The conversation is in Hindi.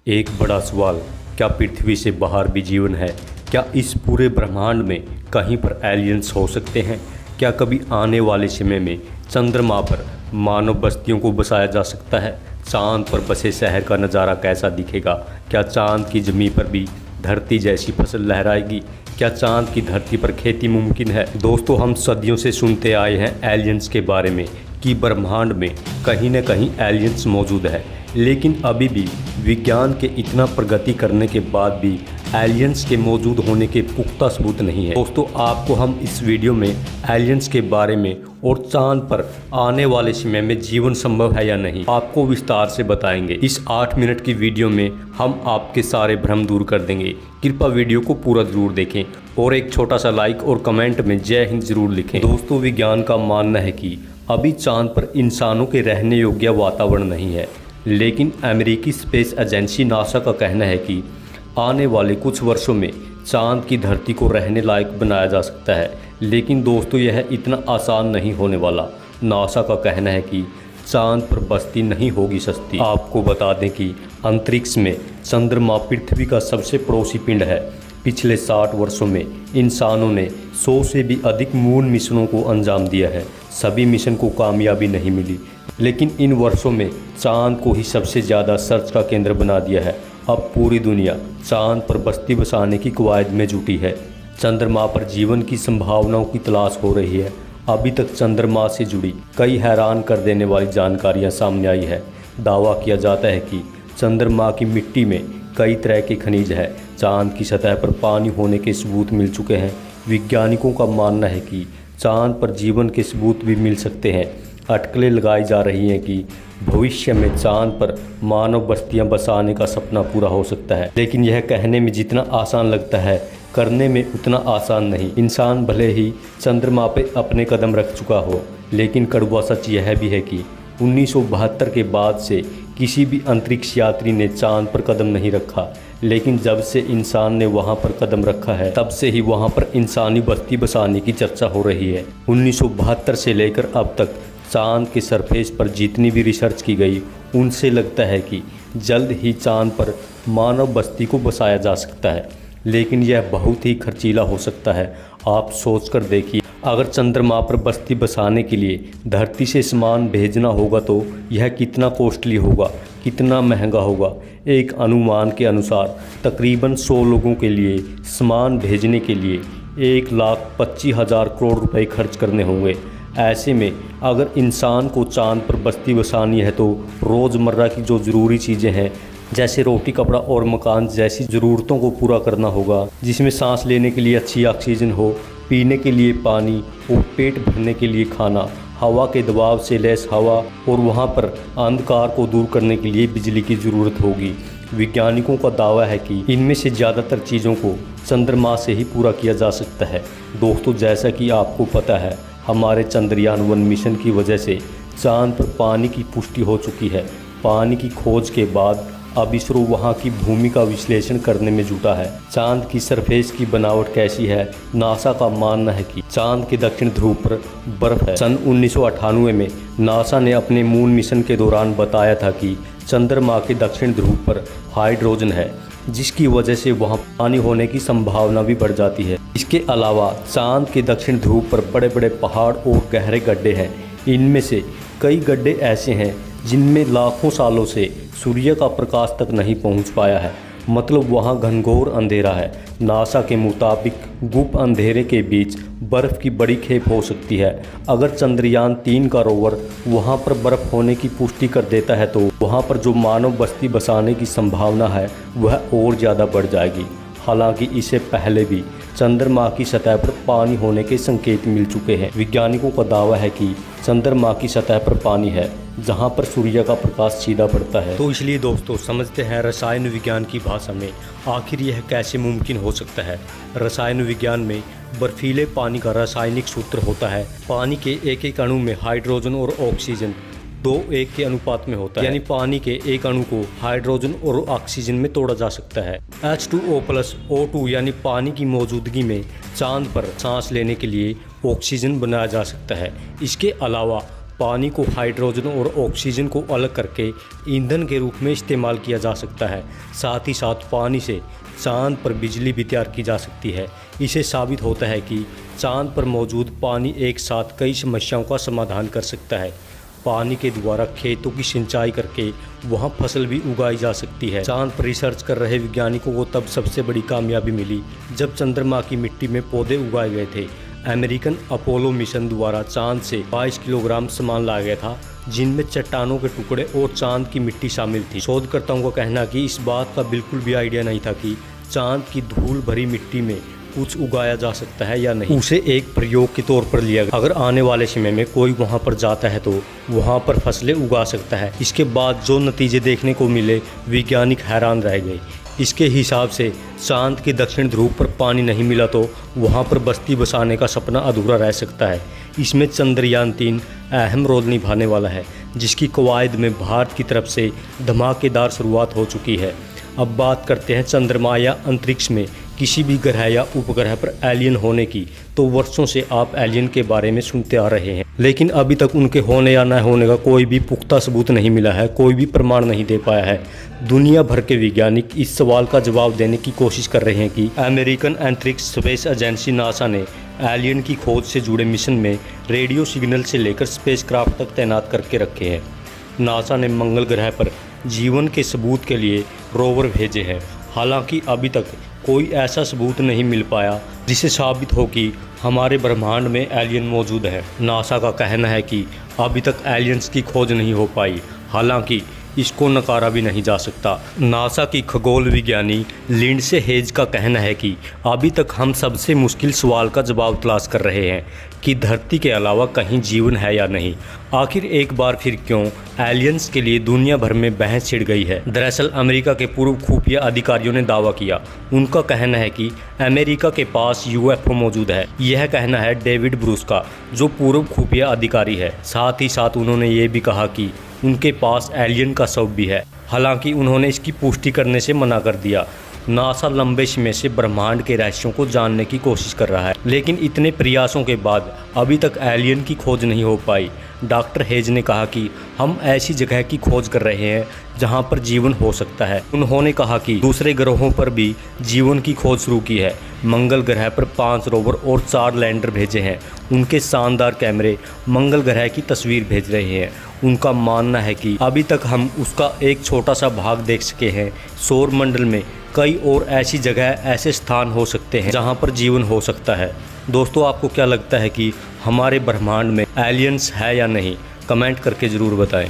एक बड़ा सवाल, क्या पृथ्वी से बाहर भी जीवन है? क्या इस पूरे ब्रह्मांड में कहीं पर एलियंस हो सकते हैं? क्या कभी आने वाले समय में चंद्रमा पर मानव बस्तियों को बसाया जा सकता है? चांद पर बसे शहर का नज़ारा कैसा दिखेगा? क्या चांद की ज़मीन पर भी धरती जैसी फसल लहराएगी? क्या चांद की धरती पर खेती मुमकिन है? दोस्तों, हम सदियों से सुनते आए हैं एलियंस के बारे में कि ब्रह्मांड में कहीं न कहीं एलियंस मौजूद है, लेकिन अभी भी विज्ञान के इतना प्रगति करने के बाद भी एलियंस के मौजूद होने के पुख्ता सबूत नहीं है। दोस्तों, आपको हम इस वीडियो में एलियंस के बारे में और चांद पर आने वाले समय में जीवन संभव है या नहीं, आपको विस्तार से बताएंगे। इस 8 मिनट की वीडियो में हम आपके सारे भ्रम दूर कर देंगे। कृपया वीडियो को पूरा जरूर देखें और एक छोटा सा लाइक और कमेंट में जय हिंद जरूर लिखें। दोस्तों, विज्ञान का मानना है कि अभी चांद पर इंसानों के रहने योग्य वातावरण नहीं है, लेकिन अमेरिकी स्पेस एजेंसी नासा का कहना है कि आने वाले कुछ वर्षों में चांद की धरती को रहने लायक बनाया जा सकता है। लेकिन दोस्तों, यह इतना आसान नहीं होने वाला। नासा का कहना है कि चांद पर बस्ती नहीं होगी सस्ती। आपको बता दें कि अंतरिक्ष में चंद्रमा पृथ्वी का सबसे पड़ोसी पिंड है। पिछले 60 वर्षों में इंसानों ने 100 से भी अधिक मून मिशनों को अंजाम दिया है। सभी मिशन को कामयाबी नहीं मिली, लेकिन इन वर्षों में चांद को ही सबसे ज़्यादा सर्च का केंद्र बना दिया है। अब पूरी दुनिया चांद पर बस्ती बसाने की कवायद में जुटी है। चंद्रमा पर जीवन की संभावनाओं की तलाश हो रही है। अभी तक चंद्रमा से जुड़ी कई हैरान कर देने वाली जानकारियां सामने आई है। दावा किया जाता है कि चंद्रमा की मिट्टी में कई तरह के खनिज है। चांद की सतह पर पानी होने के सबूत मिल चुके हैं। वैज्ञानिकों का मानना है कि चांद पर जीवन के सबूत भी मिल सकते हैं। अटकलें लगाई जा रही हैं कि भविष्य में चांद पर मानव बस्तियां बसाने का सपना पूरा हो सकता है, लेकिन यह कहने में जितना आसान लगता है, करने में उतना आसान नहीं। इंसान भले ही चंद्रमा पर अपने कदम रख चुका हो, लेकिन कड़वा सच यह भी है कि 1972 के बाद से किसी भी अंतरिक्ष यात्री ने चांद पर कदम नहीं रखा। लेकिन जब से इंसान ने वहां पर कदम रखा है, तब से ही वहां पर इंसानी बस्ती बसाने की चर्चा हो रही है। 1972 से लेकर अब तक चांद के सरफेस पर जितनी भी रिसर्च की गई, उनसे लगता है कि जल्द ही चांद पर मानव बस्ती को बसाया जा सकता है, लेकिन यह बहुत ही खर्चीला हो सकता है। आप सोचकर देखिए, अगर चंद्रमा पर बस्ती बसाने के लिए धरती से सामान भेजना होगा तो यह कितना कॉस्टली होगा, कितना महंगा होगा। एक अनुमान के अनुसार तकरीबन 100 लोगों के लिए सामान भेजने के लिए 1,25,000 करोड़ रुपए खर्च करने होंगे। ऐसे में अगर इंसान को चांद पर बस्ती बसानी है तो रोज़मर्रा की जो ज़रूरी चीज़ें हैं, जैसे रोटी, कपड़ा और मकान जैसी ज़रूरतों को पूरा करना होगा, जिसमें सांस लेने के लिए अच्छी ऑक्सीजन हो, पीने के लिए पानी और पेट भरने के लिए खाना, हवा के दबाव से लैस हवा और वहाँ पर अंधकार को दूर करने के लिए बिजली की ज़रूरत होगी। वैज्ञानिकों का दावा है कि इनमें से ज़्यादातर चीज़ों को चंद्रमा से ही पूरा किया जा सकता है। दोस्तों, जैसा कि आपको पता है, हमारे चंद्रयान-1 मिशन की वजह से चांद पर पानी की पुष्टि हो चुकी है। पानी की खोज के बाद अब इसरो वहाँ की भूमि का विश्लेषण करने में जुटा है। चांद की सरफेस की बनावट कैसी है? नासा का मानना है कि चांद के दक्षिण ध्रुव पर बर्फ है। सन 1998 में नासा ने अपने मून मिशन के दौरान बताया था कि चंद्रमा के दक्षिण ध्रुव पर हाइड्रोजन है, जिसकी वजह से वहाँ पानी होने की संभावना भी बढ़ जाती है। इसके अलावा चांद के दक्षिण ध्रुव पर बड़े बड़े पहाड़ और गहरे गड्ढे हैं। इनमें से कई गड्ढे ऐसे हैं जिनमें लाखों सालों से सूर्य का प्रकाश तक नहीं पहुंच पाया है, मतलब वहां घनघोर अंधेरा है। नासा के मुताबिक गुप्त अंधेरे के बीच बर्फ़ की बड़ी खेप हो सकती है। अगर चंद्रयान-3 का रोवर वहां पर बर्फ़ होने की पुष्टि कर देता है तो वहां पर जो मानव बस्ती बसाने की संभावना है वह और ज़्यादा बढ़ जाएगी। हालांकि इससे पहले भी चंद्रमा की सतह पर पानी होने के संकेत मिल चुके हैं। वैज्ञानिकों का दावा है कि चंद्रमा की सतह पर पानी है, जहां पर सूर्य का प्रकाश सीधा पड़ता है। तो इसलिए दोस्तों, समझते हैं रसायन विज्ञान की भाषा में आखिर यह कैसे मुमकिन हो सकता है। रसायन विज्ञान में बर्फीले पानी का रासायनिक सूत्र होता है। पानी के एक एक अणु में हाइड्रोजन और ऑक्सीजन 2:1 के अनुपात में होता है, यानी पानी के एक अणु को हाइड्रोजन और ऑक्सीजन में तोड़ा जा सकता है। H2O+O2 यानी पानी की मौजूदगी में चांद पर सांस लेने के लिए ऑक्सीजन बनाया जा सकता है। इसके अलावा पानी को हाइड्रोजन और ऑक्सीजन को अलग करके ईंधन के रूप में इस्तेमाल किया जा सकता है। साथ ही साथ पानी से चांद पर बिजली भी तैयार की जा सकती है। इसे साबित होता है कि चांद पर मौजूद पानी एक साथ कई समस्याओं का समाधान कर सकता है। पानी के द्वारा खेतों की सिंचाई करके वहां फसल भी उगाई जा सकती है। चांद पर रिसर्च कर रहे वैज्ञानिकों को तब सबसे बड़ी कामयाबी मिली जब चंद्रमा की मिट्टी में पौधे उगाए गए थे। अमेरिकन अपोलो मिशन द्वारा चांद से 22 किलोग्राम सामान लाया गया था, जिनमें चट्टानों के टुकड़े और चांद की मिट्टी शामिल थी। शोधकर्ताओं का कहना कि इस बात का बिल्कुल भी आइडिया नहीं था कि चांद की धूल भरी मिट्टी में कुछ उगाया जा सकता है या नहीं। उसे एक प्रयोग के तौर पर लिया गया। अगर आने वाले समय में कोई वहां पर जाता है तो वहां पर फसलें उगा सकता है। इसके बाद जो नतीजे देखने को मिले, वैज्ञानिक हैरान रह गए। इसके हिसाब से चांद के दक्षिण ध्रुव पर पानी नहीं मिला तो वहां पर बस्ती बसाने का सपना अधूरा रह सकता है। इसमें चंद्रयान 3 अहम रोल निभाने वाला है, जिसकी कवायद में भारत की तरफ से धमाकेदार शुरुआत हो चुकी है। अब बात करते हैं चंद्रमा या अंतरिक्ष में किसी भी ग्रह या उपग्रह पर एलियन होने की। तो वर्षों से आप एलियन के बारे में सुनते आ रहे हैं, लेकिन अभी तक उनके होने या न होने का कोई भी पुख्ता सबूत नहीं मिला है, कोई भी प्रमाण नहीं दे पाया है। दुनिया भर के वैज्ञानिक इस सवाल का जवाब देने की कोशिश कर रहे हैं कि अमेरिकन अंतरिक्ष स्पेस एजेंसी नासा ने एलियन की खोज से जुड़े मिशन में रेडियो सिग्नल से लेकर स्पेसक्राफ्ट तक तैनात करके रखे हैं। नासा ने मंगल ग्रह पर जीवन के सबूत के लिए रोवर भेजे हैं। हालांकि अभी तक कोई ऐसा सबूत नहीं मिल पाया जिसे साबित हो कि हमारे ब्रह्मांड में एलियन मौजूद है। नासा का कहना है कि अभी तक एलियंस की खोज नहीं हो पाई, हालांकि इसको नकारा भी नहीं जा सकता। नासा की खगोल विज्ञानी लिंडसे हेज का कहना है कि अभी तक हम सबसे मुश्किल सवाल का जवाब तलाश कर रहे हैं कि धरती के अलावा कहीं जीवन है या नहीं। आखिर एक बार फिर क्यों एलियंस के लिए दुनिया भर में बहस छिड़ गई है। दरअसल अमेरिका के पूर्व खुफिया अधिकारियों ने दावा किया। उनका कहना है कि अमेरिका के पास यूएफओ मौजूद है। यह कहना है डेविड ब्रूस का, जो पूर्व खुफिया अधिकारी है। साथ ही साथ उन्होंने ये भी कहा कि उनके पास एलियन का शव भी है, हालांकि उन्होंने इसकी पुष्टि करने से मना कर दिया। नासा लंबे समय से ब्रह्मांड के रहस्यों को जानने की कोशिश कर रहा है, लेकिन इतने प्रयासों के बाद अभी तक एलियन की खोज नहीं हो पाई। डॉक्टर हेज ने कहा कि हम ऐसी जगह की खोज कर रहे हैं जहां पर जीवन हो सकता है। उन्होंने कहा कि दूसरे ग्रहों पर भी जीवन की खोज शुरू की है। मंगल ग्रह पर 5 रोवर और 4 लैंडर भेजे हैं। उनके शानदार कैमरे मंगल ग्रह की तस्वीर भेज रहे हैं। उनका मानना है कि अभी तक हम उसका एक छोटा सा भाग देख सके हैं। सौर मंडल में कई और ऐसी जगह, ऐसे स्थान हो सकते हैं जहां पर जीवन हो सकता है। दोस्तों, आपको क्या लगता है कि हमारे ब्रह्मांड में एलियंस है या नहीं? कमेंट करके ज़रूर बताएं।